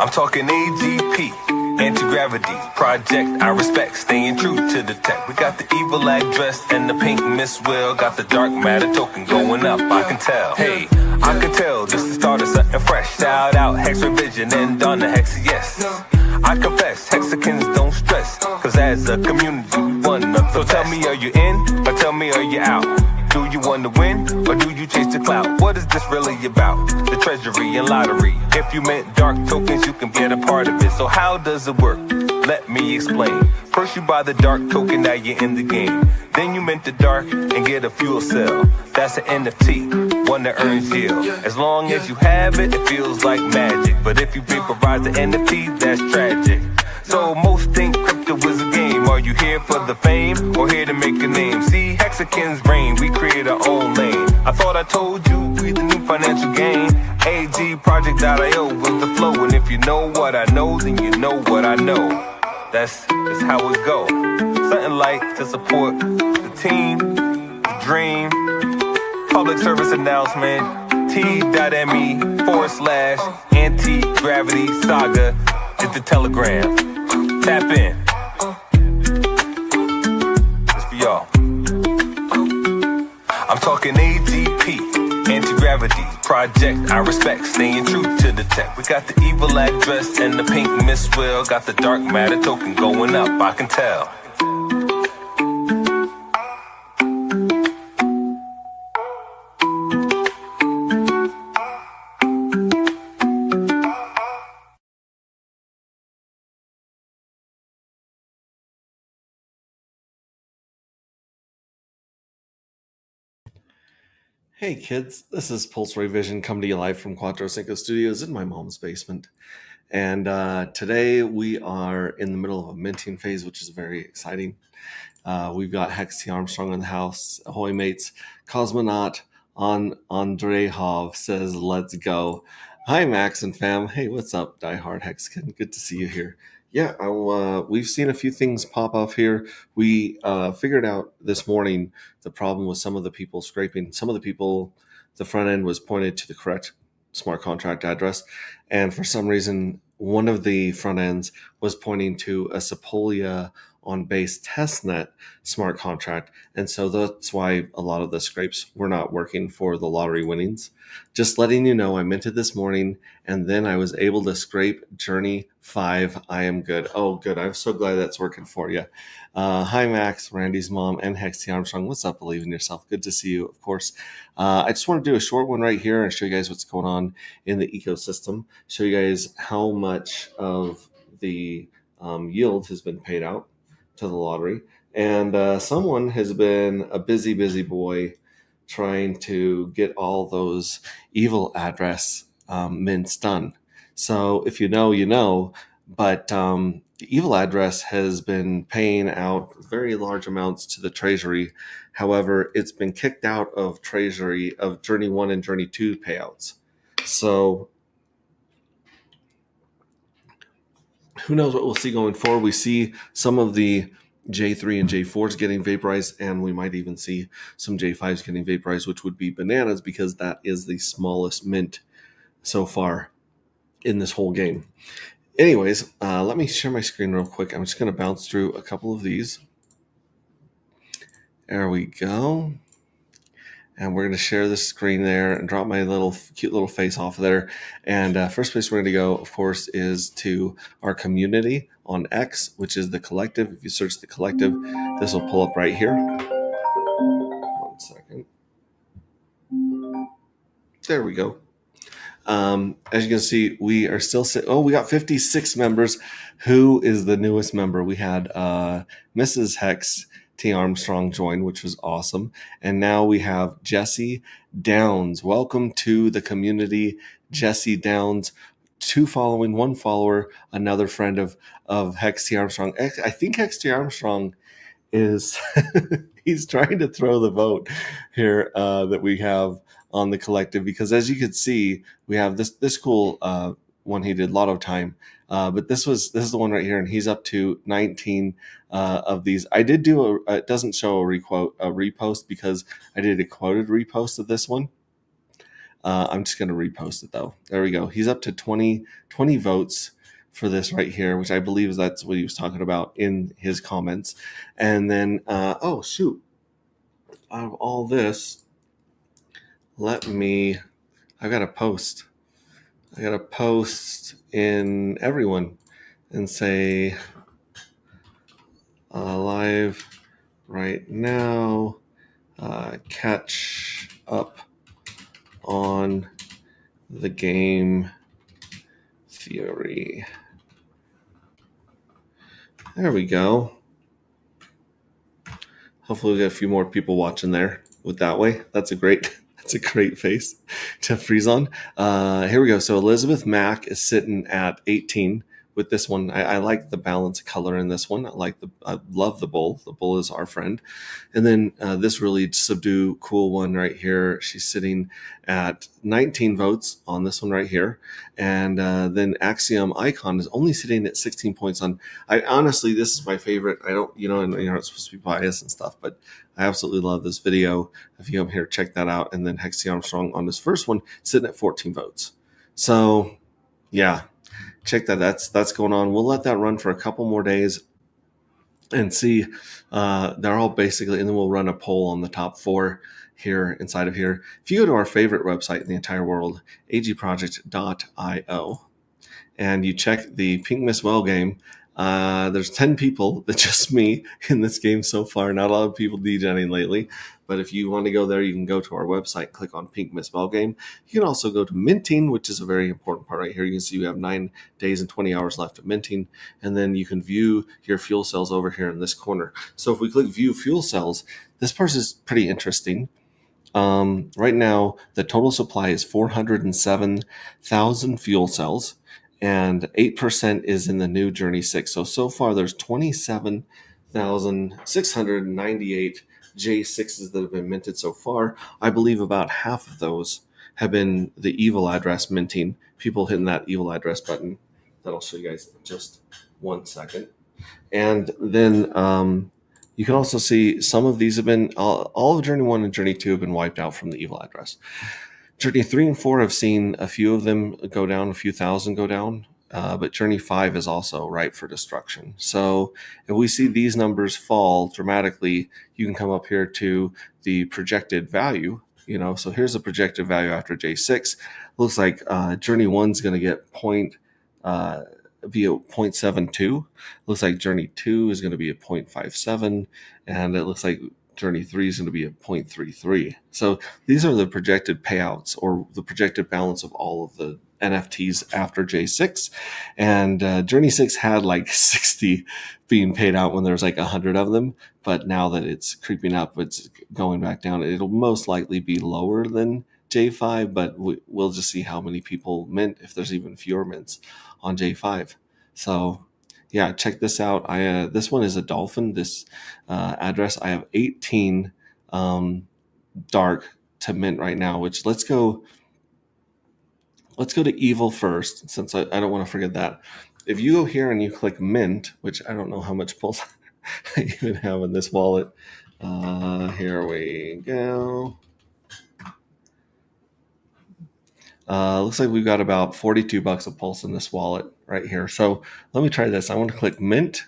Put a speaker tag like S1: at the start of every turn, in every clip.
S1: I'm talking AGP, anti-gravity project. I respect, staying true to the tech. We got the evil address and the pink Miss Will. Got the dark matter token going up, I can tell. Hey, I can tell this is the start of something fresh. Shout out Hex Revision and on the Hex, yes. I confess, Hexicans don't stress, cause as a community we one of the So tell me, are you in, or tell me, are you out? Do you want to win, or do you chase the clout? What is this really about? The treasury and lottery. If you meant dark tokens, you can get a part of it. So how does it work? Let me explain. First you buy the dark token, now you're in the game. Then you mint the dark and get a fuel cell. That's an NFT, one that earns yield. As long as you have it, it feels like magic. But if you vaporize the NFT, that's tragic. So most think crypto is a game. Are you here for the fame or here to make a name? See, Hexicans reign, we create our own lane. I thought I told you we the new financial gain. AGProject.io was the flow. And if you know what I know, then you know what I know. That's how it go. Something like to support the team, the dream. Public service announcement, t.me/anti-gravity saga is the telegram. Tap in. It's for y'all. I'm talking AGP, anti-gravity project. I respect, staying true to the tech. We got the evil address and the pink Miss Will. Got the dark matter token going up, I can tell.
S2: Hey kids, this is Pulse Ray Vision coming to you live from Quattro Cinco Studios in my mom's basement. And today we are in the middle of a minting phase, which is very exciting. We've got Hex T. Armstrong in the house. Ahoy mates. Cosmonaut on Andrejov says, let's go. Hi Max and fam. Hey, what's up, diehard Hexkin? Good to see you here. Yeah, we've seen a few things pop off here. We figured out this morning the problem with some of the people scraping. Some of the people, the front end was pointed to the correct smart contract address. And for some reason, one of the front ends was pointing to a Sepolia on base testnet smart contract. And so that's why a lot of the scrapes were not working for the lottery winnings. Just letting you know, I minted this morning, and then I was able to scrape Journey 5. I am good. Oh, good. I'm so glad that's working for you. Hi, Max, Randy's mom, and Hex T. Armstrong. What's up? Believe in yourself. Good to see you, of course. I just want to do a short one right here and show you guys what's going on in the ecosystem. Show you guys how much of the yield has been paid out to the lottery. And someone has been a busy boy trying to get all those evil address mints done. So if you know, you know, but the evil address has been paying out very large amounts to the treasury. However, it's been kicked out of treasury of Journey 1 and Journey 2 payouts. So who knows what we'll see going forward. We see some of the J3 and J4s getting vaporized, and we might even see some J5s getting vaporized, which would be bananas because that is the smallest mint so far in this whole game. Anyways, let me share my screen real quick. I'm just going to bounce through a couple of these. There we go. And we're going to share this screen there and drop my cute little face off there. And first place we're going to go, of course, is to our community on X, which is the collective. If you search the collective, this will pull up right here. 1 second. There we go. As you can see, we are still we got 56 members. Who is the newest member? We had Mrs. Hex T. Armstrong join, which was awesome. And now we have Jesse Downs. Welcome to the community, Jesse Downs. 2 following, 1 follower, another friend of Hex T. Armstrong. I think Hex T. Armstrong is he's trying to throw the vote here that we have on the collective, because as you can see, we have this cool one he did, Lotto Time. But this is the one right here, and he's up to 19 of these. I did do it doesn't show a repost because I did a quoted repost of this one. I'm just going to repost it though. There we go. He's up to 20 votes for this right here, which I believe that's what he was talking about in his comments. And then, oh shoot, out of all this, I got to post in everyone and say live right now, catch up on the game theory. There we go. Hopefully we get a few more people watching there with that way. That's a great face to freeze on. Here we go. So Elizabeth Mack is sitting at 18 with this one. I like the balance of color in this one. I love the bull. The bull is our friend. And then this really subdued cool one right here. She's sitting at 19 votes on this one right here. And then Axiom Icon is only sitting at 16 points on. Honestly, this is my favorite. I don't, and you're not supposed to be biased and stuff, but I absolutely love this video. If you come here, check that out. And then Hexie Armstrong on this first one sitting at 14 votes. So yeah, check that. That's going on. We'll let that run for a couple more days and see. They're all basically, and then we'll run a poll on the top 4 here inside of here. If you go to our favorite website in the entire world, agproject.io, and you check the Pink Miss Well game, there's 10 people, that's just me in this game so far. Not a lot of people degenning lately, but if you want to go there, you can go to our website, click on Pink Miss Well game. You can also go to minting, which is a very important part right here. You can see you have 9 days and 20 hours left of minting, and then you can view your fuel cells over here in this corner. So if we click view fuel cells, this part is pretty interesting. Right now, the total supply is 407,000 fuel cells, and 8% is in the new Journey 6. So far there's 27,698 J6s that have been minted so far. I believe about half of those have been the evil address minting, people hitting that evil address button. That I'll show you guys in just 1 second. And then you can also see some of these have been, all of Journey 1 and Journey 2 have been wiped out from the evil address. Journey 3 and 4 have seen a few of them go down, a few thousand go down, but Journey 5 is also ripe for destruction. So if we see these numbers fall dramatically, you can come up here to the projected value. So here's the projected value after J6. Looks like Journey 1's going to get be a 0.72. Looks like Journey 2 is going to be a 0.57, and it looks like Journey 3 is going to be at 0.33. So these are the projected payouts or the projected balance of all of the NFTs after J6. And Journey 6 had like 60 being paid out when there's like 100 of them. But now that it's creeping up, it's going back down. It'll most likely be lower than J5, but we'll just see how many people mint, if there's even fewer mints on J5. So yeah, check this out. This one is a dolphin. This address, I have 18 dark to mint right now. Which let's go to evil first, since I don't want to forget that. If you go here and you click mint, which I don't know how much pulse I even have in this wallet. Here we go. Looks like we've got about $42 of pulse in this wallet right here. So let me try this. I want to click mint,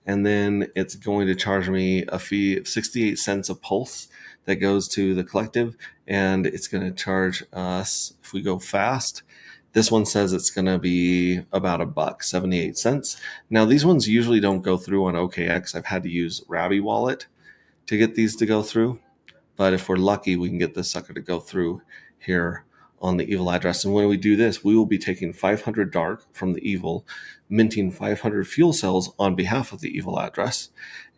S2: and then it's going to charge me a fee of 68 cents a pulse that goes to the collective, and it's going to charge us, if we go fast, this one says it's going to be about $1.78. Now these ones usually don't go through on OKX. I've had to use Rabby Wallet to get these to go through, but if we're lucky, we can get this sucker to go through here on the evil address. And when we do this, we will be taking 500 dark from the evil, minting 500 fuel cells on behalf of the evil address,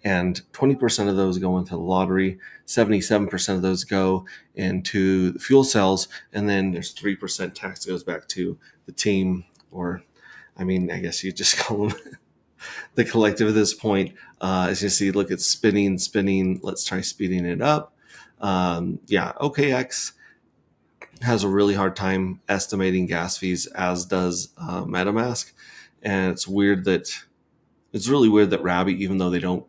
S2: and 20% of those go into the lottery, 77% of those go into the fuel cells, and then there's 3% tax that goes back to the team, or I guess you just call them the collective at this point. As you see, look, it's spinning. Let's try speeding it up. OKX has a really hard time estimating gas fees, as does MetaMask. And it's really weird that Rabby, even though they don't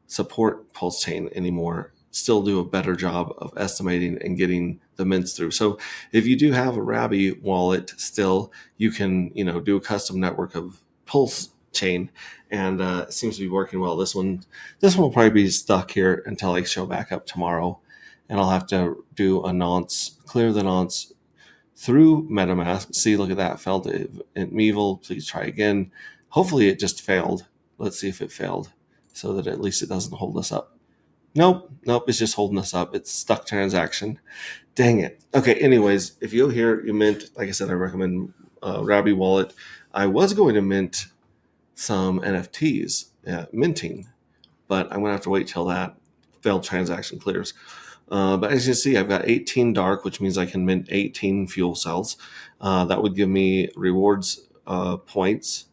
S2: support Pulse Chain anymore, still do a better job of estimating and getting the mints through. So if you do have a Rabby wallet still, you can, do a custom network of Pulse Chain, and it seems to be working well. This one will probably be stuck here until I show back up tomorrow, and I'll have to do a nonce, clear the nonce through MetaMask. See, look at that, failed in Meevil. Please try again. Hopefully it just failed. Let's see if it failed, so that at least it doesn't hold us up. Nope, it's just holding us up. It's stuck transaction. Dang it. Okay, anyways, if you hear you mint, like I said, I recommend Rabby Wallet. I was going to mint some NFTs minting, but I'm going to have to wait till that failed transaction clears. But as you see, I've got 18 dark, which means I can mint 18 fuel cells. That would give me rewards points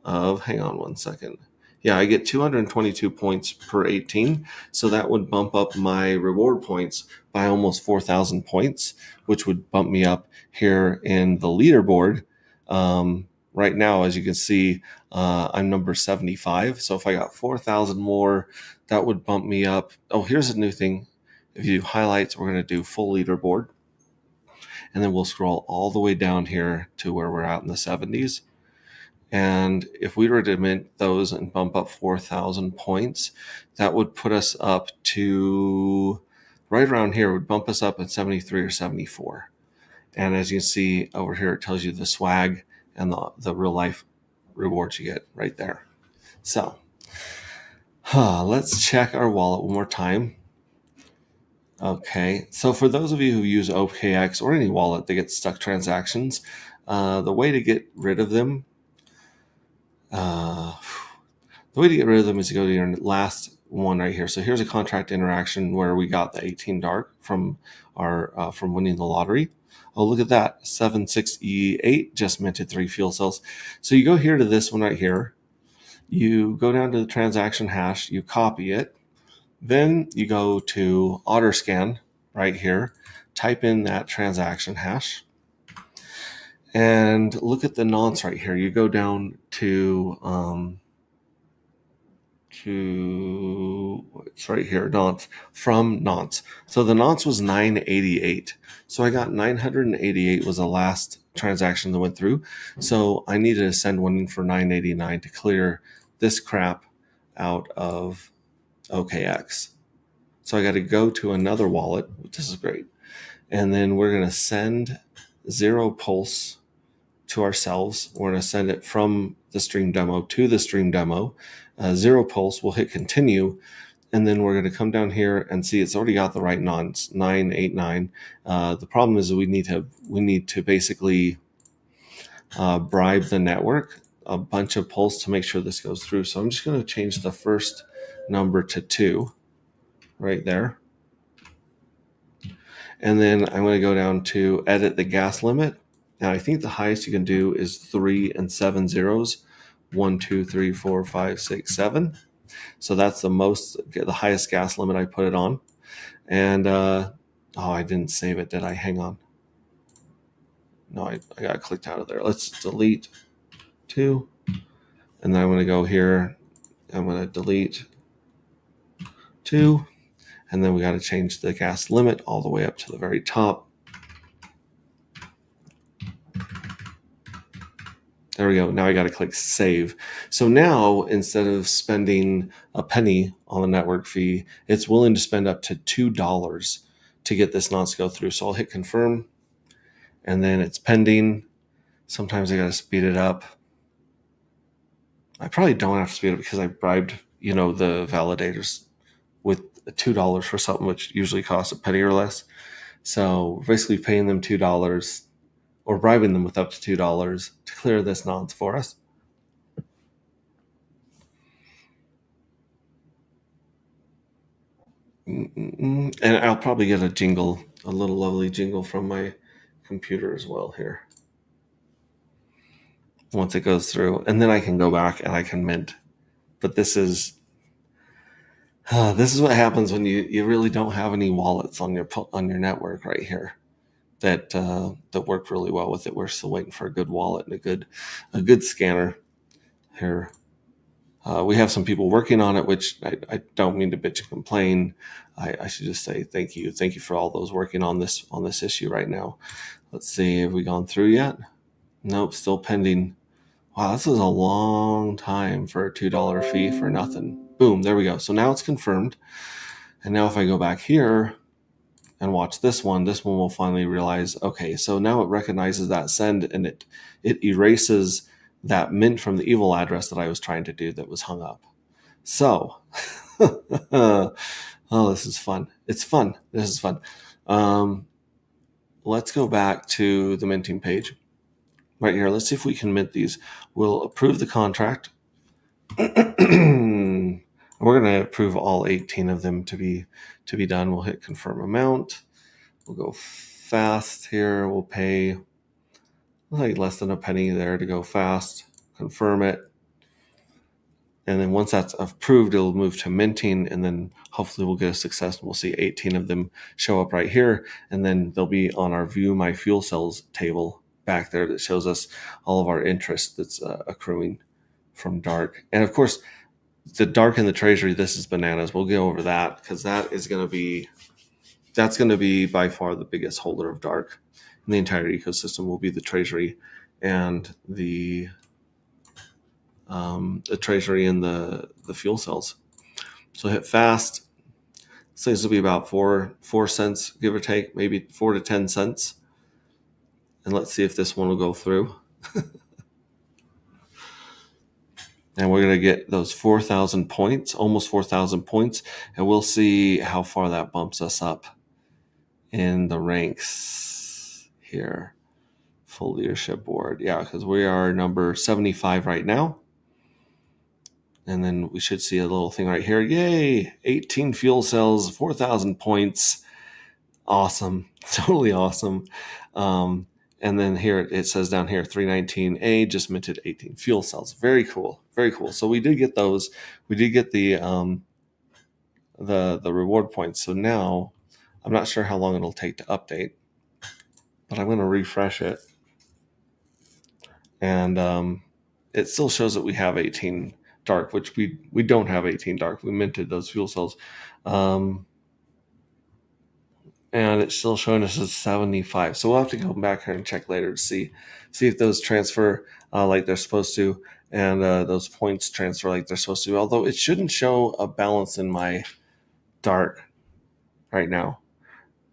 S2: of, hang on one second. Yeah, I get 222 points per 18. So that would bump up my reward points by almost 4,000 points, which would bump me up here in the leaderboard. Right now, as you can see, I'm number 75. So if I got 4,000 more, that would bump me up. Oh, here's a new thing. If you do highlights, we're going to do full leaderboard. And then we'll scroll all the way down here to where we're at in the 70s. And if we were to mint those and bump up 4,000 points, that would put us up to right around here, would bump us up at 73 or 74. And as you can see over here, it tells you the swag and the real life rewards you get right there. So let's check our wallet one more time. Okay, so for those of you who use OKX or any wallet that gets stuck transactions, the way to get rid of them is to go to your last one right here. So here's a contract interaction where we got the 18 dark from our from winning the lottery. Oh, look at that, 76E8 just minted 3 fuel cells. So you go here to this one right here. You go down to the transaction hash, you copy it. Then you go to Autoscan right here, type in that transaction hash, and look at the nonce right here. You go down to it's right here, nonce, from nonce. So the nonce was 988. So I got 988 was the last transaction that went through. So I needed to send one in for 989 to clear this crap out of OKX. So I got to go to another wallet, which is great. And then we're going to send 0 pulse to ourselves. We're going to send it from the stream demo to the stream demo. 0 pulse, we'll hit continue. And then we're going to come down here and see it's already got the right nonce, 989. The problem is we need to basically bribe the network a bunch of pulse to make sure this goes through. So I'm just going to change the first number to 2 right there. And then I'm going to go down to edit the gas limit. Now I think the highest you can do is 3 and 7 zeros. 1, 2, 3, 4, 5, 6, 7. So that's the highest gas limit I put it on. And I didn't save it, did I? Hang on. No, I got clicked out of there. Let's delete 2. And then I'm going to go here. I'm going to delete 2. And then we got to change the gas limit all the way up to the very top. There we go. Now I got to click save. So now instead of spending a penny on the network fee, it's willing to spend up to $2 to get this nonce to go through. So I'll hit confirm, and then it's pending. Sometimes I got to speed it up. I probably don't have to speed it up because I bribed, the validators with $2 for something which usually costs a penny or less. So basically paying them $2 or bribing them with up to $2 to clear this nonce for us. And I'll probably get a little lovely jingle from my computer as well here once it goes through. And then I can go back and I can mint. But this is what happens when you really don't have any wallets on your network right here. that worked really well with it. We're still waiting for a good wallet and a good scanner here. We have some people working on it, which I don't mean to bitch and complain. I should just say thank you for all those working on this issue right now. Let's see, have we gone through yet? Nope, still pending. Wow, this is a long time for a $2 fee for nothing. Boom, there we go. So now it's confirmed. And now if I go back here and watch this one will finally realize, okay, so now it recognizes that send and it erases that mint from the evil address that I was trying to do that was hung up. So, oh, this is fun. It's fun. This is fun. Let's go back to the minting page right here. Let's see if we can mint these. We'll approve the contract. We're going to approve all 18 of them to be done. We'll hit confirm amount. We'll go fast here. We'll pay like less than a penny there to go fast. Confirm it. And then once that's approved, it'll move to minting, and then hopefully we'll get a success and we'll see 18 of them show up right here. And then they'll be on our view my fuel cells table back there that shows us all of our interest that's accruing from dark. And of course, the dark in the treasury, this is bananas. We'll go over that because that's going to be by far the biggest holder of dark in the entire ecosystem. Will be the treasury and the treasury and the fuel cells. So hit fast. So this will be about 4 cents, give or take, maybe 4 to 10 cents. And let's see if this one will go through. And we're going to get those 4,000 points, almost 4,000 points. And we'll see how far that bumps us up in the ranks here. Full leadership board. Yeah, because we are number 75 right now. And then we should see a little thing right here. Yay! 18 fuel cells, 4,000 points. Awesome. Totally awesome. And then here it says down here, 319A just minted 18 fuel cells. Very cool. Very cool. So we did get those. We did get the reward points. So now I'm not sure how long it'll take to update, but I'm going to refresh it. And it still shows that we have 18 dark, which we don't have 18 dark. We minted those fuel cells. And it's still showing us as 75. So we'll have to go back here and check later to see if those transfer like they're supposed to, and those points transfer like they're supposed to. Although it shouldn't show a balance in my dark right now.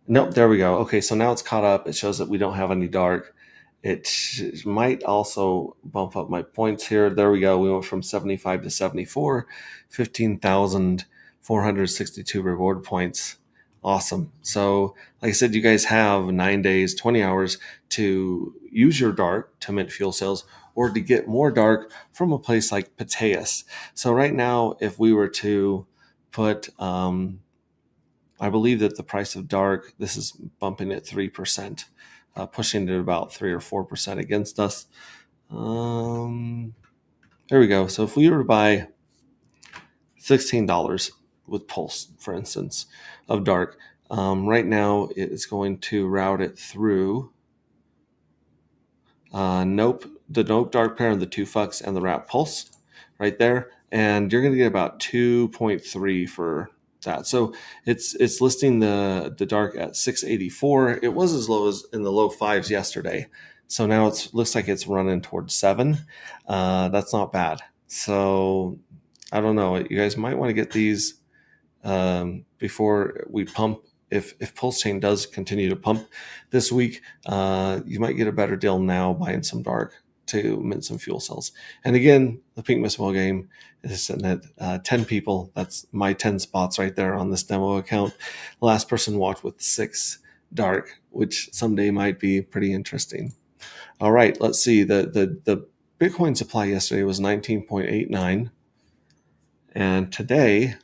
S2: Nope, there we go. Okay, so now it's caught up. It shows that we don't have any dark. It might also bump up my points here. There we go. We went from 75 to 74, 15,462 reward points. Awesome. So like I said, you guys have 9 days, 20 hours to use your dark to mint fuel cells or to get more dark from a place like Pateus. So right now, if we were to put, I believe that the price of dark, this is bumping at 3%, pushing it about 3 or 4% against us. There we go. So if we were to buy $16 with Pulse, for instance, of dark, right now it's going to route it through the Nope dark pair and the 2 fucks and the Wrap Pulse right there, and you're going to get about 2.3 for that. So it's listing the dark at 684. It was as low as in the low 5s yesterday, so now it looks like it's running towards 7. That's not bad. So I don't know, you guys might want to get these before we pump. If Pulse Chain does continue to pump this week, you might get a better deal now buying some dark to mint some fuel cells. And again, the Pink Miss Whale game is sitting at 10 people. That's my 10 spots right there on this demo account. The last person walked with 6 dark, which someday might be pretty interesting. All right, let's see. The Bitcoin supply yesterday was 19.89. And today,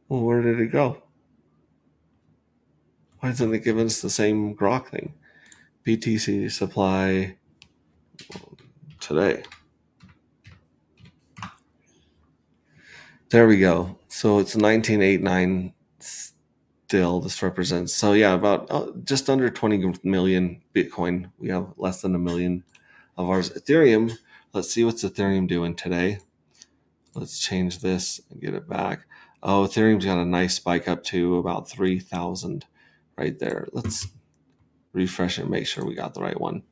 S2: well, where did it go? Why isn't it giving us the same grok thing? BTC supply today. There we go. So it's 19.89 still this represents. So yeah, about just under 20 million Bitcoin. We have less than a million of ours. Ethereum, let's see what's Ethereum doing today. Let's change this and get it back. Oh, Ethereum's got a nice spike up to about 3,000 right there. Let's refresh it and make sure we got the right one.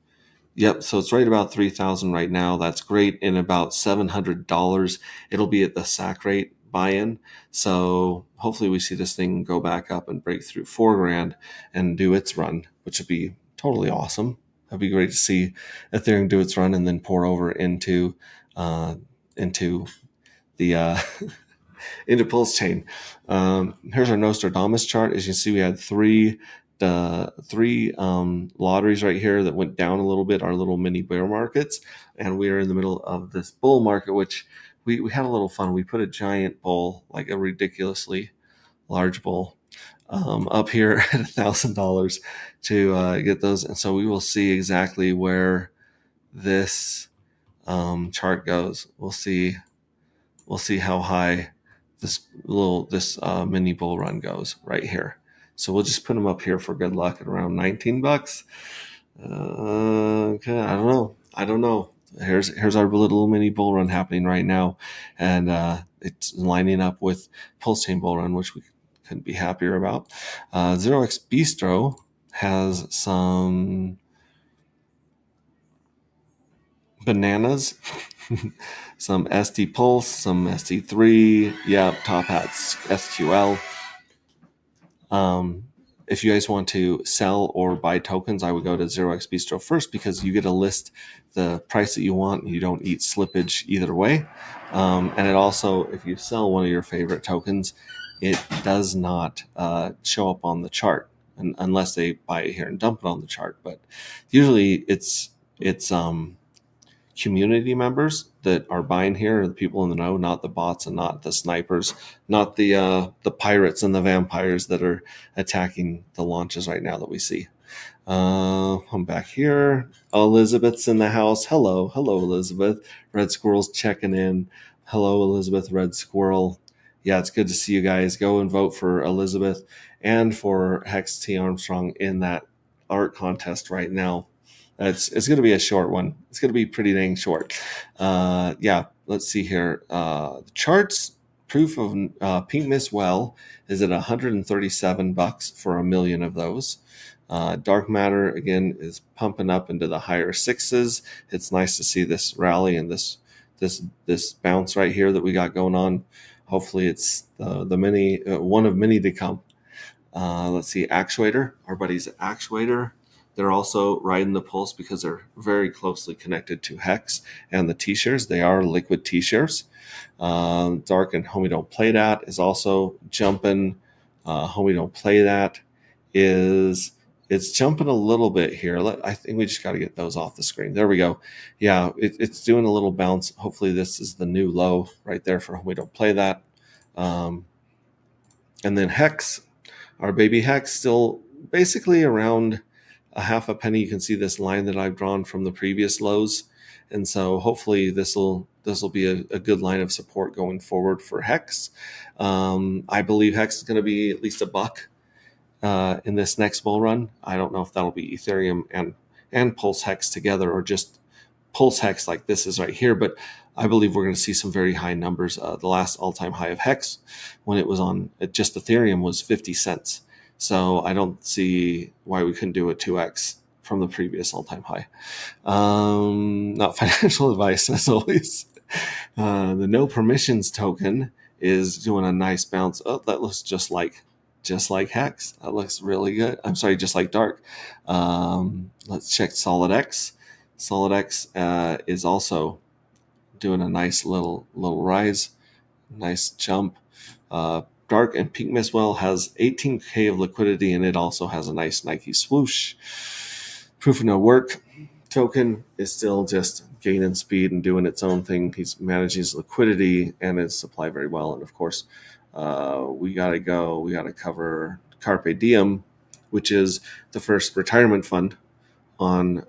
S2: Yep, so it's right about 3,000 right now. That's great. In about $700, it'll be at the SAC rate buy-in. So hopefully we see this thing go back up and break through $4,000 and do its run, which would be totally awesome. That'd be great to see Ethereum do its run and then pour over into the into Pulse Chain. Here's our Nostradamus chart. As you can see, we had three lotteries right here that went down a little bit, our little mini bear markets, and we are in the middle of this bull market, which we had a little fun. We put a giant bull, like a ridiculously large bull, up here at $1,000 to get those, and so we will see exactly where this chart goes. We'll see how high this mini bull run goes right here. So we'll just put them up here for good luck at around $19. Okay, I don't know. Here's our little mini bull run happening right now, and it's lining up with Pulse Chain bull run, which we couldn't be happier about. 0x Bistro has some bananas, some SD Pulse, some SD3, Top Hats SQL. If you guys want to sell or buy tokens, I would go to 0x Bistro first because you get to list the price that you want and you don't eat slippage either way. And it also, if you sell one of your favorite tokens, it does not show up on the chart unless they buy it here and dump it on the chart. But usually it's community members that are buying here are the people in the know, not the bots and not the snipers, not the pirates and the vampires that are attacking the launches right now that we see. I'm back here. Elizabeth's in the house. Hello, Elizabeth. Red Squirrel's checking in. Hello, Elizabeth, Red Squirrel. Yeah, it's good to see you guys. Go and vote for Elizabeth and for Hex T. Armstrong in that art contest right now. It's going to be a short one. It's going to be pretty dang short. Let's see here. The charts proof of Pink Miss Well is at $137 for a million of those. Dark Matter again is pumping up into the higher sixes. It's nice to see this rally and this bounce right here that we got going on. Hopefully, it's the many one of many to come. Let's see, Actuator. Our buddies at Actuator. They're also riding the pulse because they're very closely connected to Hex and the T-shares. They are liquid T-shares. Dark and Homie Don't Play That is also jumping. Homie Don't Play That it's jumping a little bit here. I think we just got to get those off the screen. There we go. Yeah, it's doing a little bounce. Hopefully this is the new low right there for Homie Don't Play That. And then Hex, our baby Hex, still basically around a half a penny. You can see this line that I've drawn from the previous lows, and so hopefully this will be a good line of support going forward for Hex. I believe Hex is going to be at least $1 in this next bull run. I don't know if that'll be Ethereum and Pulse Hex together or just Pulse Hex like this is right here, but I believe we're going to see some very high numbers. The last all-time high of Hex when it was on just Ethereum was 50 cents. So I don't see why we couldn't do a 2x from the previous all-time high. Not financial advice, as always. The No Permissions token is doing a nice bounce. Oh, that looks just like Hex. That looks really good. I'm sorry, just like Dark. Let's check SolidX. SolidX is also doing a nice little rise, nice jump. Dark and Pink Miss Well has 18K of liquidity, and it also has a nice Nike swoosh. Proof of No Work token is still just gaining speed and doing its own thing. He's managing his liquidity and his supply very well. And of course, we got to cover Carpe Diem, which is the first retirement fund on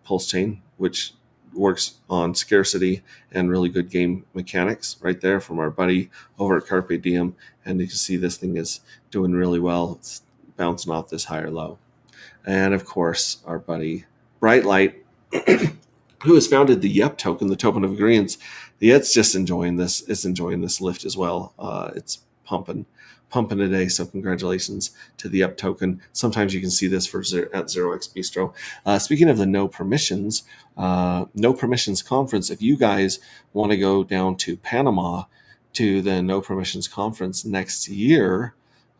S2: Pulse Chain, which works on scarcity and really good game mechanics right there from our buddy over at Carpe Diem. And you can see this thing is doing really well. It's bouncing off this higher low. And of course, our buddy Bright Light, who has founded the YEP token, the token of agreements. It's just enjoying this. It's enjoying this lift as well. It's pumping today. So congratulations to the YEP token. Sometimes you can see this at 0x Bistro. Speaking of the no permissions conference, if you guys want to go down to Panama to the no permissions conference next year,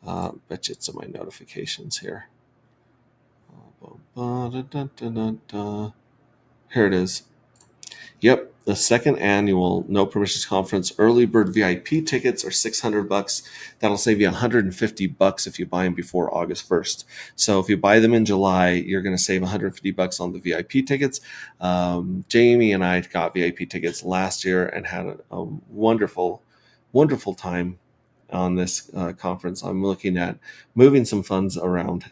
S2: bet you it's in my notifications here. Here it is. Yep, the second annual No Permissions Conference early bird VIP tickets are $600. That'll save you $150 if you buy them before August 1st. So if you buy them in July, you're going to save $150 on the VIP tickets. Jamie and I got VIP tickets last year and had a wonderful, wonderful time on this conference. I'm looking at moving some funds around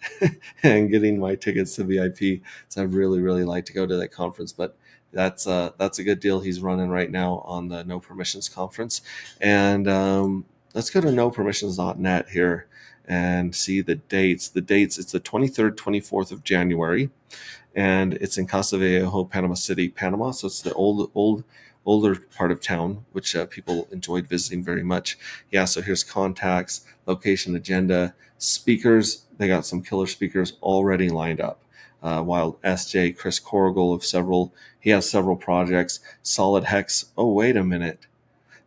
S2: and getting my tickets to VIP. So I'd really, really like to go to that conference, but that's a good deal he's running right now on the No Permissions conference. And let's go to nopermissions.net here and see the dates. It's the 23rd, 24th of January, and it's in Casa Viejo, Panama City, Panama. So it's the older part of town, which people enjoyed visiting very much. Yeah, so here's contacts, location, agenda, speakers. They got some killer speakers already lined up. While SJ, Chris Corrigal he has several projects. Solid Hex. Oh, wait a minute.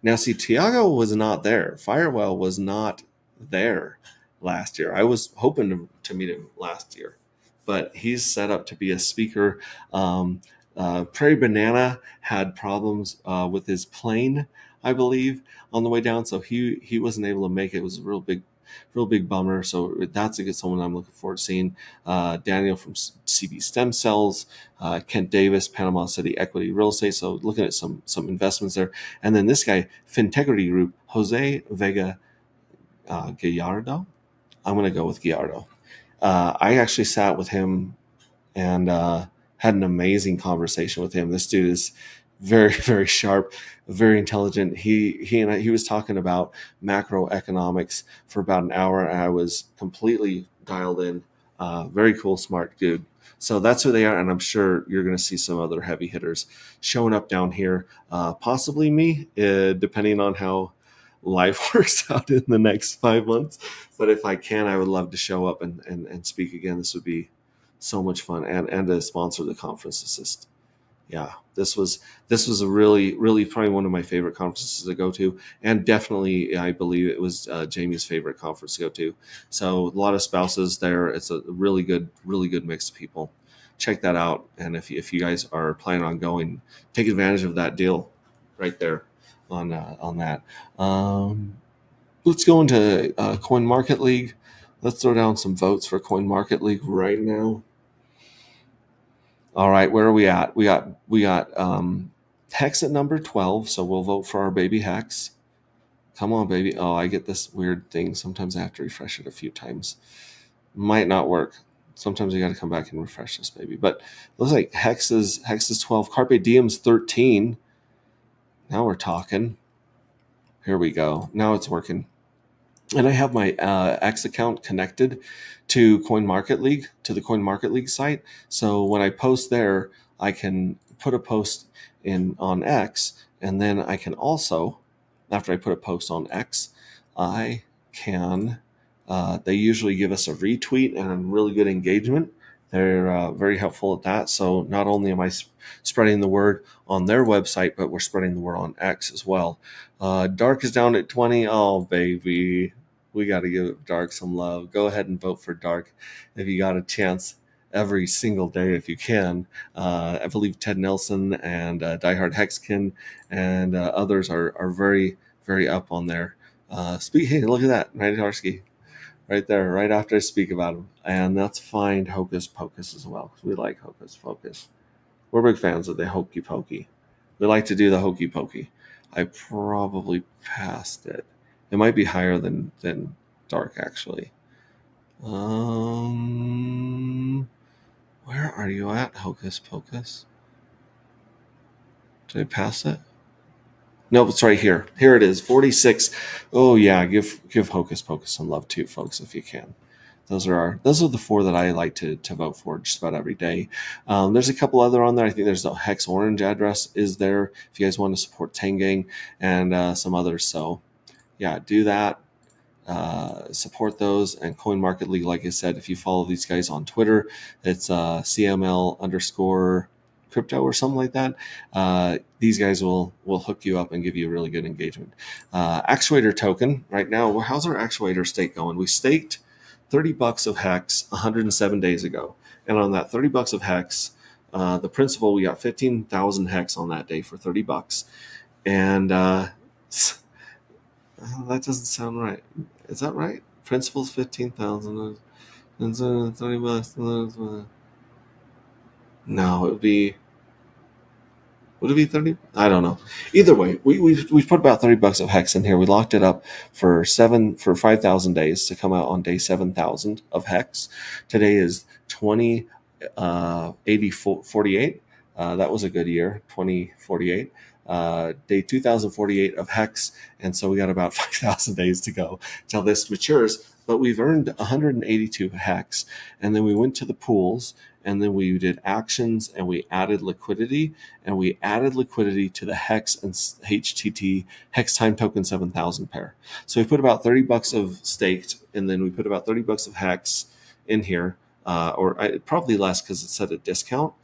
S2: Now, see, Tiago was not there. Firewell was not there last year. I was hoping to meet him last year, but he's set up to be a speaker. Prairie Banana had problems with his plane, I believe, on the way down, so he wasn't able to make it. It was a real big bummer. So that's someone I'm looking forward to seeing. Daniel from CB Stem Cells, Kent Davis, Panama City Equity Real Estate. So looking at some investments there, and then this guy, Fintegrity Group, Jose Vega Gallardo. I'm going to go with Gallardo. I actually sat with him and had an amazing conversation with him. This dude is very, very sharp, very intelligent. He was talking about macroeconomics for about an hour, and I was completely dialed in. Very cool, smart dude. So that's who they are, and I'm sure you're going to see some other heavy hitters showing up down here. Possibly me, depending on how life works out in the next 5 months. But if I can, I would love to show up and speak again. This would be so much fun, and to sponsor the conference assist. Yeah, this was a really, really probably one of my favorite conferences to go to, and definitely I believe it was Jamie's favorite conference to go to. So a lot of spouses there. It's a really good mix of people. Check that out, and if you guys are planning on going, take advantage of that deal right there on that. Let's go into Coin Market League. Let's throw down some votes for Coin Market League right now. All right, where are we at? We got Hex at number 12, so we'll vote for our baby Hex. Come on, baby. Oh, I get this weird thing. Sometimes I have to refresh it a few times. Might not work. Sometimes you got to come back and refresh this baby. But it looks like Hex is 12. Carpe Diem's 13. Now we're talking. Here we go. Now it's working. And I have my X account connected to Coin Market League, to the Coin Market League site. So when I post there, I can put a post on X, and then I can also, after I put a post on X, I can. They usually give us a retweet and really good engagement. They're very helpful at that. So not only am I spreading the word on their website, but we're spreading the word on X as well. Dark is down at 20. Oh, baby. We got to give Dark some love. Go ahead and vote for Dark if you got a chance every single day if you can. I believe Ted Nelson and Diehard Hexkin and others are very, very up on there. Hey, look at that. Randy right there, right after I speak about him. And let's find Hocus Pocus as well, because we like Hocus Pocus. We're big fans of the Hokey Pokey. We like to do the Hokey Pokey. I probably passed it. It might be higher than Dark, actually. Where are you at, Hocus Pocus? Did I pass it? No, it's right here. Here it is, 46. Oh yeah, give Hocus Pocus some love too, folks, if you can. Those are the four that I like to vote for just about every day. There's a couple other on there. I think there's the Hex Orange address is there if you guys want to support Tangang and some others. So yeah, do that. Support those. And Coin Market League, like I said, if you follow these guys on Twitter, it's CML underscore crypto or something like that. These guys will hook you up and give you a really good engagement. Actuator token right now. How's our actuator stake going? We staked $30 of Hex 107 days ago, and on that $30 of Hex, the principal, we got 15,000 Hex on that day for $30, and that doesn't sound right. Is that right? Principal's 15,000 and $30. No, it would be. Would it be 30? I don't know. Either way, we've put about $30 of Hex in here. We locked it up for 5,000 days to come out on day 7,000 of Hex. Today is 2048. That was a good year, 2048. Day 2048 of Hex, and so we got about 5,000 days to go till this matures. But we've earned 182 Hex, and then we went to the pools, and then we did actions, and we added liquidity, to the Hex and HTT Hex Time Token 7,000 pair. So we put about $30 of staked, and then we put about $30 of Hex in here, probably less because it's at a discount,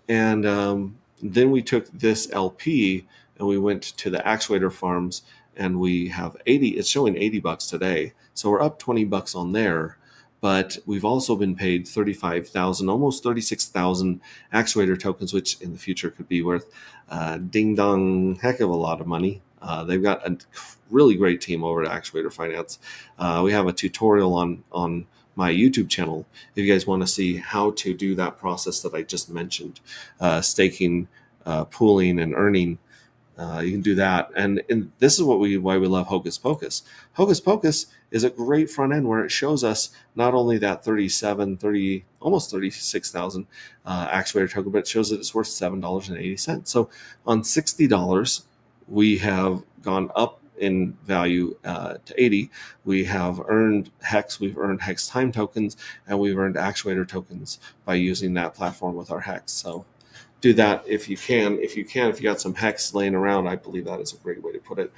S2: and then we took this LP and we went to the actuator farms, and we have 80. It's showing $80 today, so we're up $20 on there. But we've also been paid 35,000, almost 36,000 actuator tokens, which in the future could be worth ding dong heck of a lot of money. They've got a really great team over at Actuator Finance. We have a tutorial on my YouTube channel if you guys want to see how to do that process that I just mentioned, staking, pooling, and earning. You can do that, and this is why we love Hocus Pocus. Hocus Pocus is a great front end where it shows us not only that 30, almost 36,000 actuator token, but it shows that it's worth $7.80. So on $60, we have gone up in value to 80. We have earned Hex, we've earned Hex Time tokens, and we've earned actuator tokens by using that platform with our Hex. So do that if you can. If you got some Hex laying around, I believe that is a great way to put it.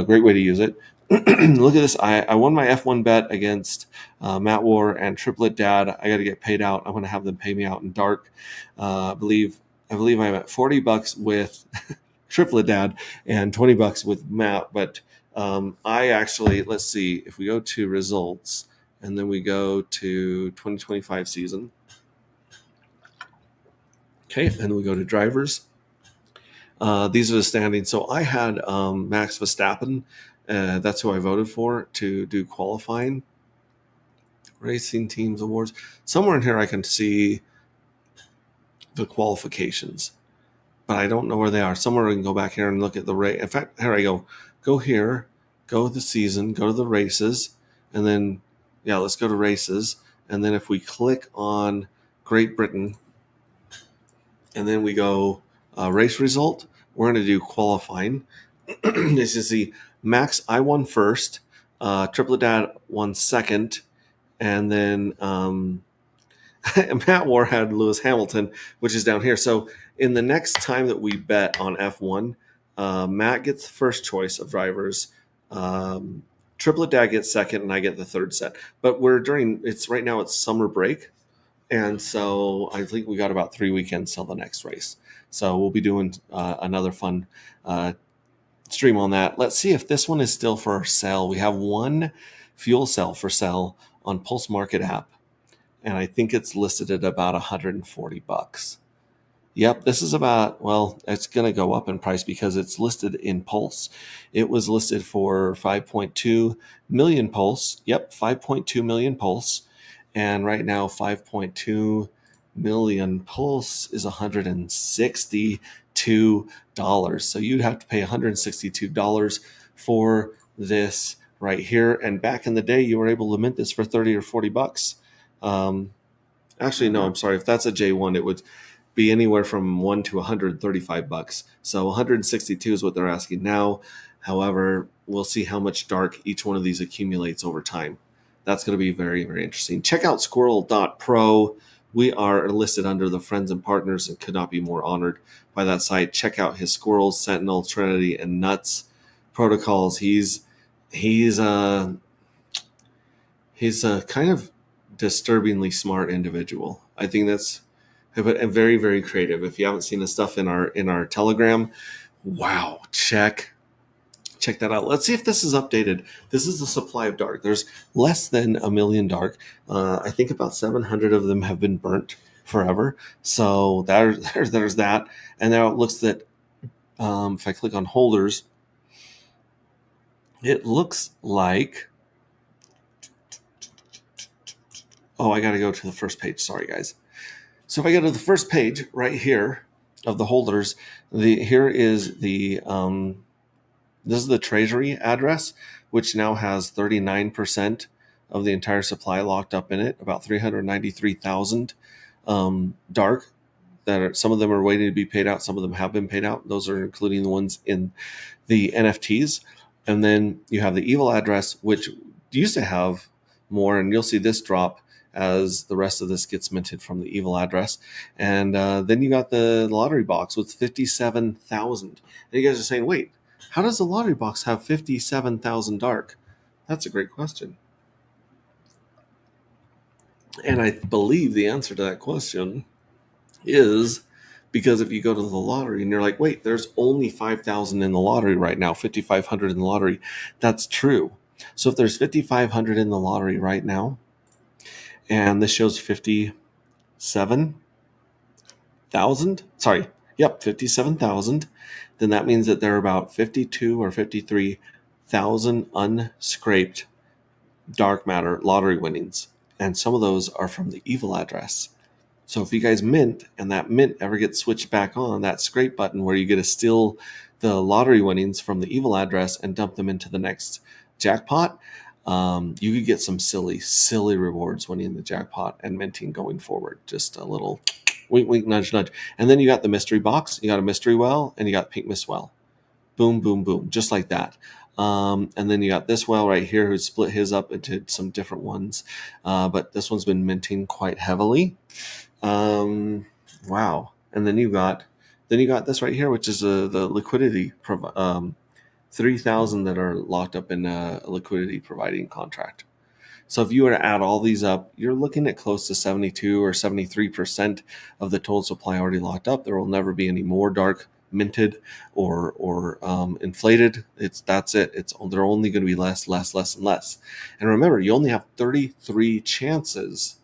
S2: Great way to use it. Look at this. I won my F1 bet against Matt War and Triplet Dad. I got to get paid out. I'm going to have them pay me out in dark. I believe I'm at $40 with Triplet Dad and $20 with Matt. But I actually, let's see, if we go to results and then we go to 2025 season. Okay, and we go to drivers. These are the standings. So I had Max Verstappen. That's who I voted for to do qualifying. Racing Teams Awards. Somewhere in here I can see the qualifications, but I don't know where they are. Somewhere I can go back here and look at the race. In fact, here I go. Go here, go to the season, go to the races, and then, yeah, let's go to races. And then if we click on Great Britain, and then we go race result, we're going to do qualifying. As you see, Max, I won first. Triplet Dad won second. And then Matt War had Lewis Hamilton, which is down here. So in the next time that we bet on F1, Matt gets the first choice of drivers. Triplet Dad gets second, and I get the third set. But right now it's summer break. And so I think we got about 3 weekends till the next race. So we'll be doing another fun stream on that. Let's see if this one is still for sale. We have one fuel cell for sale on Pulse Market app, and I think it's listed at about $140. Yep, this is about, well, it's going to go up in price because it's listed in Pulse. It was listed for 5.2 million Pulse. Yep, 5.2 million Pulse. And right now, 5.2 million Pulse is $162. So you'd have to pay $162 for this right here. And back in the day, you were able to mint this for $30 or $40. Actually, no, I'm sorry. If that's a J1, it would be anywhere from $1 to $135. So 162 is what they're asking now. However, we'll see how much dark each one of these accumulates over time. That's going to be very, very interesting. Check out squirrel.pro. We are listed under the friends and partners and could not be more honored by that site. Check out his Squirrels, Sentinel, Trinity, and Nuts protocols. He's a kind of disturbingly smart individual. I think that's very, very creative. If you haven't seen the stuff in our Telegram, wow, check that out. Let's see if this is updated. This is the supply of dark. There's less than 1 million dark. I think about 700 of them have been burnt forever. So there's that. And now it looks that if I click on holders, it looks like, oh, I got to go to the first page. Sorry, guys. So if I go to the first page right here of the holders, here is the this is the treasury address, which now has 39% of the entire supply locked up in it, about 393,000 dark. Some of them are waiting to be paid out. Some of them have been paid out. Those are including the ones in the NFTs. And then you have the evil address, which used to have more, and you'll see this drop as the rest of this gets minted from the evil address. And then you got the lottery box with 57,000. And you guys are saying, wait, how does the lottery box have 57,000 dark? That's a great question. And I believe the answer to that question is because if you go to the lottery and you're like, wait, there's only 5,000 in the lottery right now, 5,500 in the lottery. That's true. So if there's 5,500 in the lottery right now, and this shows 57,000, 57,000, then that means that there are about 52 or 53,000 unscraped dark matter lottery winnings. And some of those are from the evil address. So if you guys mint and that mint ever gets switched back on, that scrape button where you get to steal the lottery winnings from the evil address and dump them into the next jackpot, you could get some silly rewards winning the jackpot and minting going forward. Just a little wink, wink, nudge, nudge. And then you got the mystery box, you got a mystery well, and you got pink mist well. Boom, boom, boom, just like that. And then you got this well right here who split his up into some different ones. But this one's been minting quite heavily. Wow. And then you got this right here, which is the liquidity 3,000 that are locked up in a liquidity providing contract. So if you were to add all these up, you're looking at close to 72 or 73% of the total supply already locked up. There will never be any more dark minted or inflated. That's it. They're only going to be less and less. And remember, you only have 33 chances.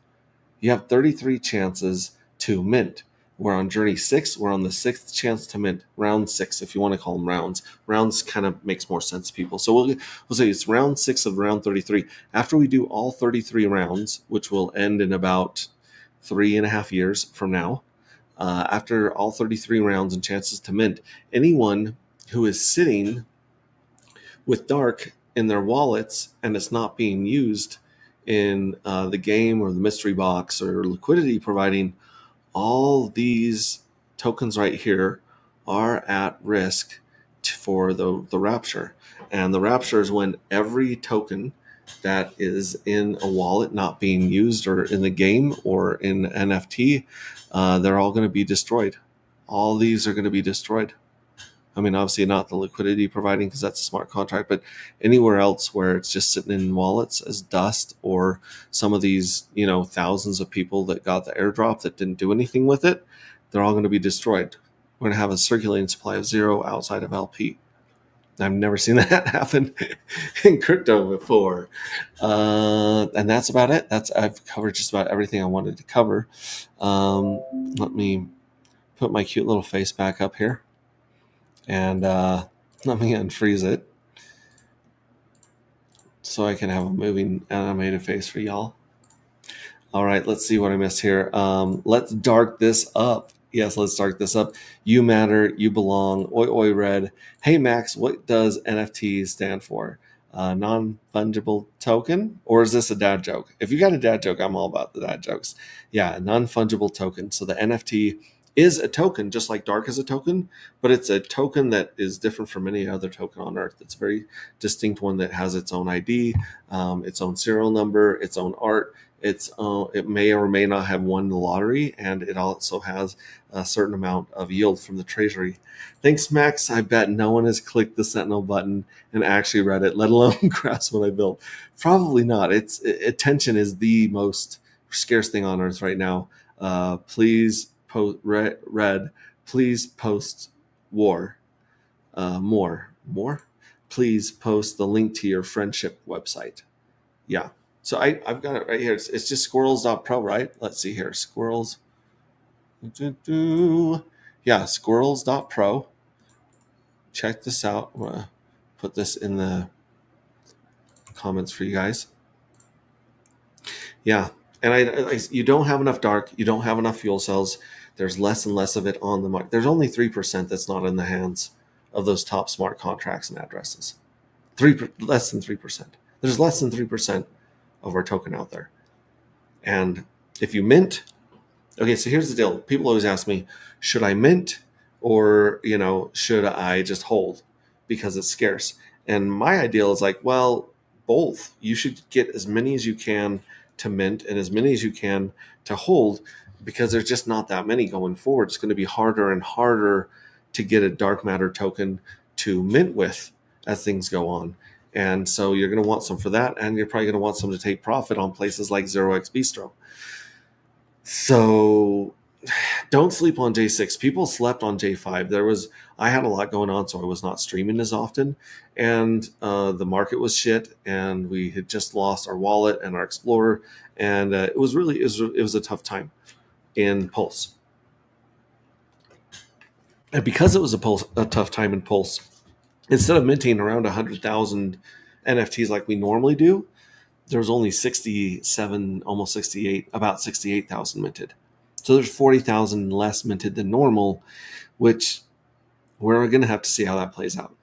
S2: You have 33 chances to mint. We're on journey 6. We're on the 6th chance to mint. Round 6, if you want to call them rounds. Rounds kind of makes more sense to people. So we'll say it's round 6 of round 33. After we do all 33 rounds, which will end in about 3.5 years from now, after all 33 rounds and chances to mint, anyone who is sitting with dark in their wallets and it's not being used in the game or the mystery box or liquidity providing, all these tokens right here are at risk for the rapture. And the rapture is when every token that is in a wallet not being used or in the game or in NFT, they're all going to be destroyed. All these are going to be destroyed. I mean, obviously not the liquidity providing because that's a smart contract, but anywhere else where it's just sitting in wallets as dust, or some of these, thousands of people that got the airdrop that didn't do anything with it, they're all going to be destroyed. We're going to have a circulating supply of 0 outside of LP. I've never seen that happen in crypto before. And that's about it. I've covered just about everything I wanted to cover. Let me put my cute little face back up here. And let me unfreeze it so I can have a moving animated face for y'all. All right, let's see what I missed here. Let's dark this up. Yes, let's dark this up. You matter, you belong. Oi, oi, red. Hey, Max, what does NFT stand for? Non-fungible token? Or is this a dad joke? If you got a dad joke, I'm all about the dad jokes. Yeah, non-fungible token. So the NFT is a token, just like Dark is a token, but it's a token that is different from any other token on Earth. It's a very distinct one that has its own ID, its own serial number, its own art. It may or may not have won the lottery, and it also has a certain amount of yield from the treasury. Thanks, Max. I bet no one has clicked the Sentinel button and actually read it, let alone grasped what I built. Probably not. Attention is the most scarce thing on Earth right now. Please post red. Please post war. More. Please post the link to your friendship website. Yeah. So I've got it right here. It's just squirrels.pro, right? Let's see here. Squirrels. Yeah, squirrels.pro. Check this out. I'm going to put this in the comments for you guys. Yeah. And you don't have enough Dark. You don't have enough fuel cells. There's less and less of it on the market. There's only 3% that's not in the hands of those top smart contracts and addresses. Less than 3%. There's less than 3% of our token out there. And if you mint, okay, so here's the deal. People always ask me, should I mint or, should I just hold because it's scarce? And my ideal is like, well, both. You should get as many as you can to mint and as many as you can to hold, because there's just not that many going forward. It's going to be harder and harder to get a dark matter token to mint with as things go on. And so you're going to want some for that, and you're probably going to want some to take profit on places like 0x Bistro. So don't sleep on J6. People slept on J5. I had a lot going on, so I was not streaming as often, and the market was shit, and we had just lost our wallet and our Explorer, and it was a tough time in Pulse. And because it was a tough time in Pulse, instead of minting around 100,000 NFTs like we normally do, there was only 67, almost 68, about 68,000 minted. So there's 40,000 less minted than normal, which we're going to have to see how that plays out.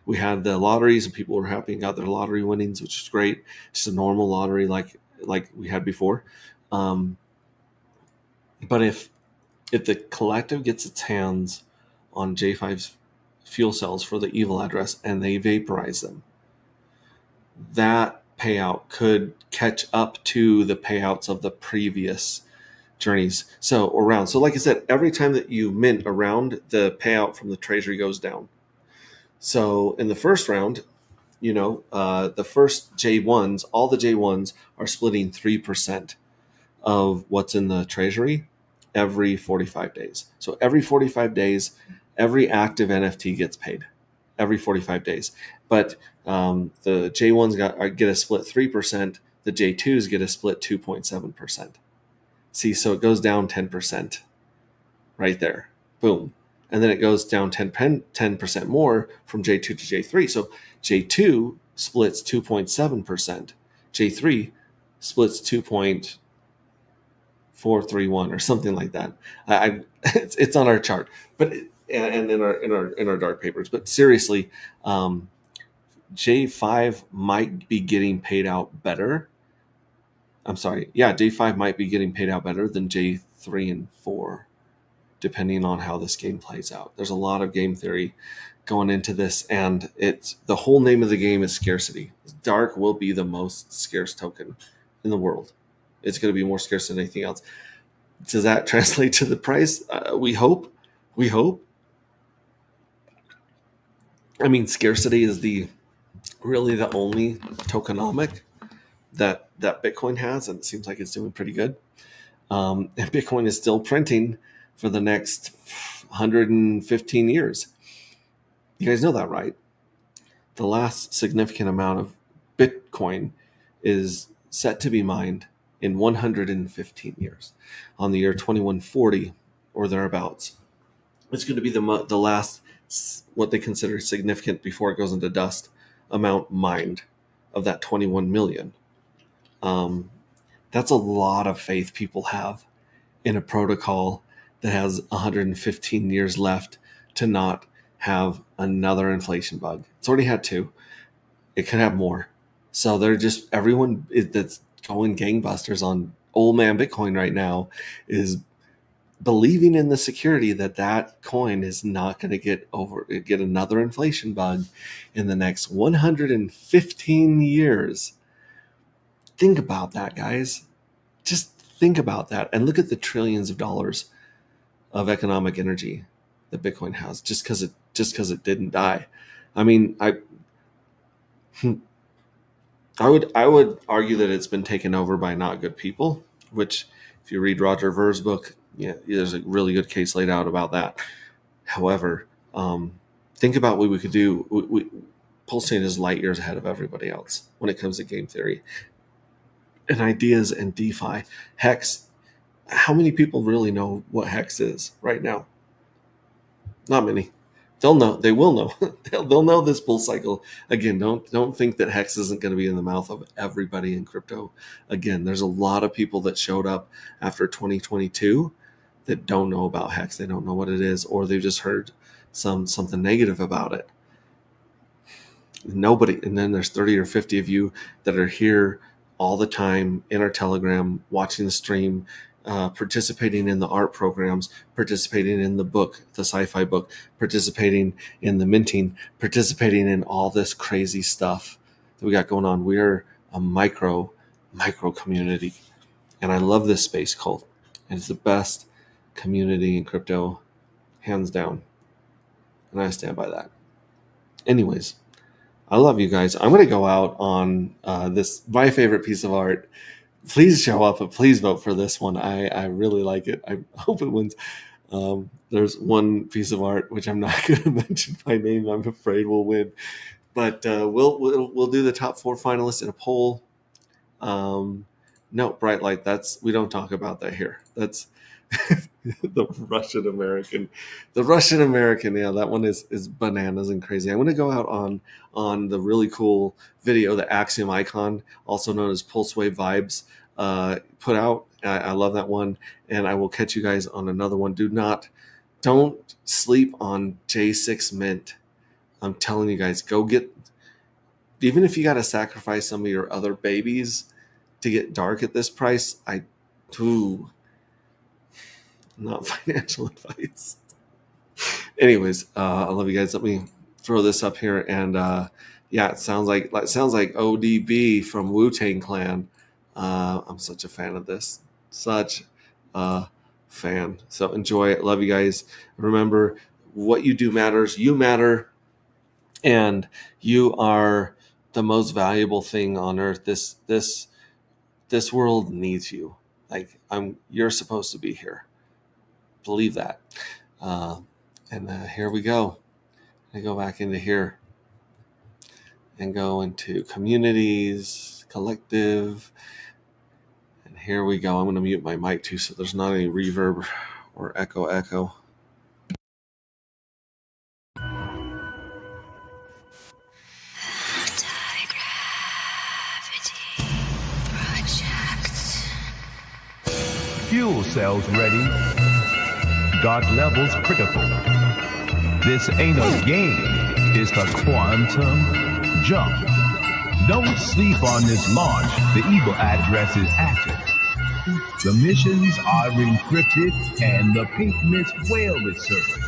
S2: We had the lotteries and people were happy and got their lottery winnings, which is great. Just a normal lottery like we had before. But if the collective gets its hands on J5's fuel cells for the evil address and they vaporize them, that payout could catch up to the payouts of the previous journeys. So like I said, every time that you mint a round, the payout from the treasury goes down. So in the first round, the first J1s, all the J1s are splitting 3% of what's in the treasury every 45 days. So every 45 days, every active NFT gets paid every 45 days. But the J1s get a split 3%. The J2s get a split 2.7%. See, so it goes down 10% right there. Boom. And then it goes down 10% more from J2 to J3. So J2 splits 2.7%. J3 splits 2.431 or something like that. It's on our chart, but and in our dark papers. But seriously, J5 might be getting paid out better. J5 might be getting paid out better than J3 and 4, depending on how this game plays out. There's a lot of game theory going into this, and the whole name of the game is scarcity. Dark will be the most scarce token in the world. It's going to be more scarce than anything else. Does that translate to the price? We hope. I mean, scarcity is really the only tokenomic that Bitcoin has, and it seems like it's doing pretty good. And Bitcoin is still printing for the next 115 years. You guys know that, right? The last significant amount of Bitcoin is set to be mined in 115 years, on the year 2140 or thereabouts. It's going to be the last, what they consider significant before it goes into dust, amount mined of that 21 million. That's a lot of faith people have in a protocol that has 115 years left to not have another inflation bug. It's already had 2. It could have more. So everyone that's going gangbusters on old man Bitcoin right now is believing in the security that coin is not going to get another inflation bug in the next 115 years. Think about that, guys. Just think about that and look at the trillions of dollars of economic energy that Bitcoin has just because it didn't die. I mean, I would argue that it's been taken over by not good people, which if you read Roger Ver's book, yeah, there's a really good case laid out about that. However, think about what we could do. Pulsing is light years ahead of everybody else when it comes to game theory and ideas and DeFi. Hex, how many people really know what Hex is right now? Not many. They'll know. They will know. They'll know this bull cycle. Again, don't think that Hex isn't going to be in the mouth of everybody in crypto. Again, there's a lot of people that showed up after 2022 that don't know about Hex. They don't know what it is, or they've just heard something negative about it. Nobody. And then there's 30 or 50 of you that are here all the time in our Telegram, watching the stream, participating in the art programs, participating in the book, the sci-fi book, participating in the minting, participating in all this crazy stuff that we got going on. We're a micro community. And I love this space cult. And it's the best community in crypto, hands down. And I stand by that. Anyways, I love you guys. I'm going to go out on my favorite piece of art. Please show up and please vote for this one. I really like it. I hope it wins. There's one piece of art which I'm not going to mention by name. I'm afraid will win, but we'll do the top 4 finalists in a poll. No, Bright Light. We don't talk about that here. That's the Russian American. Yeah, that one is bananas and crazy. I'm going to go out on the really cool video that Axiom Icon, also known as Pulse Wave Vibes, put out. I love that one, and I will catch you guys on another one. Don't sleep on J6 Mint. I'm telling you guys, go get. Even if you got to sacrifice some of your other babies to get dark at this price, not financial advice. Anyways, I love you guys. Let me throw this up here, and yeah, it sounds like ODB from Wu-Tang Clan. I'm such a fan of this. Such a fan. So enjoy it. Love you guys. Remember, what you do matters. You matter, and you are the most valuable thing on earth. This world needs you. You're supposed to be here. Believe that. And here we go. I go back into here and go into communities, collective. And here we go. I'm going to mute my mic too, so there's not any reverb or echo.
S3: Fuel cells ready. Dark levels critical. This ain't a game, it's a quantum jump. Don't sleep on this launch, the evil address is active. The missions are encrypted and the pink mist whale is serving.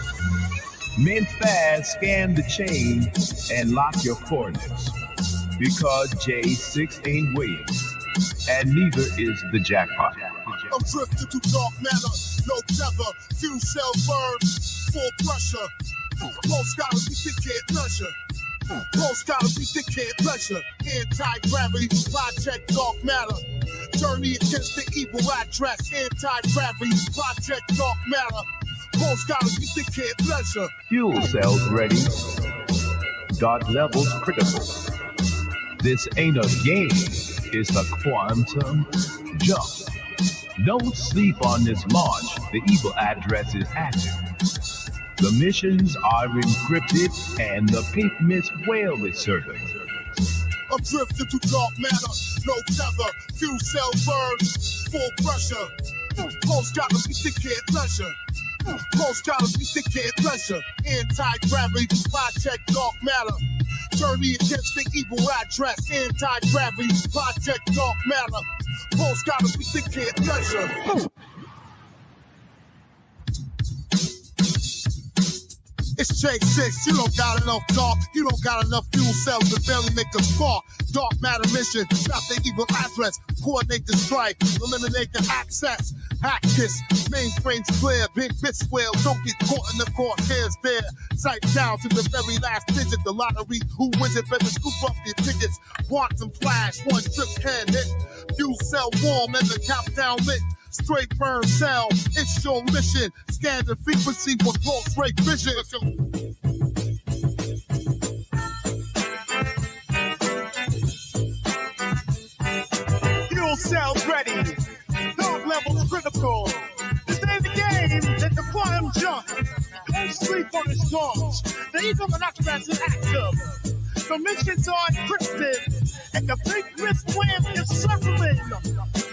S3: Mint fast, scan the chain and lock your coordinates. Because J6 ain't waiting, and neither is the jackpot.
S4: I'm drifting to dark matter, no tether, fuel cell burn, full pressure. Pulse gotta be thick, can't measure. Pulse gotta be thick, can't pleasure. Anti-gravity, project dark matter. Journey against the evil address. Anti-gravity, project dark matter. Pulse gotta be thick, can't pleasure.
S3: Fuel cells ready. Dark levels critical. This ain't a game, it's a quantum jump. Don't sleep on this launch, the evil address is active. The missions are encrypted and the pink mist whale is serving.
S4: I'm drifting to dark matter, no tether, fuel cell burn, full pressure. Pulse gotta be thick, can't pleasure. Pulse gotta be thick, can't pleasure. Anti-gravity, project dark matter. Journey against the evil address. Anti-gravity, project dark matter. Pulse gotta be thick, can't pleasure. It's J6, you don't got enough dark, you don't got enough fuel cells to barely make a spark. Dark matter mission, stop the evil address, coordinate the strike, eliminate the access. Hack this, mainframe's clear, big bit square, don't get caught in the crosshairs there. Sight down to the very last digit, the lottery, who wins it, better scoop up your tickets. Quantum flash, one trip can hit, fuel cell warm and the countdown lit. Straight burn cell, it's your mission. Scan the frequency with pulse rate vision. Fuel cells ready. Dark levels critical. To stay in the game, let the quantum jump. Don't sleep on its launch. The evil monoculars is active. The missions are encrypted. And the big risk wave is circling.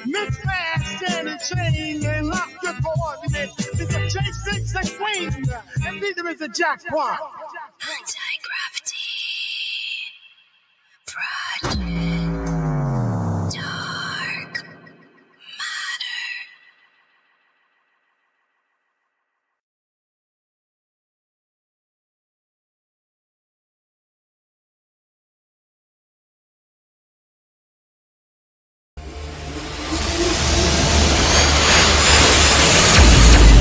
S4: Mix fast, stand and chain, and lock your coordinates. It's a J6 and Queen, and neither is a jackpot.
S5: Anti-gravity project.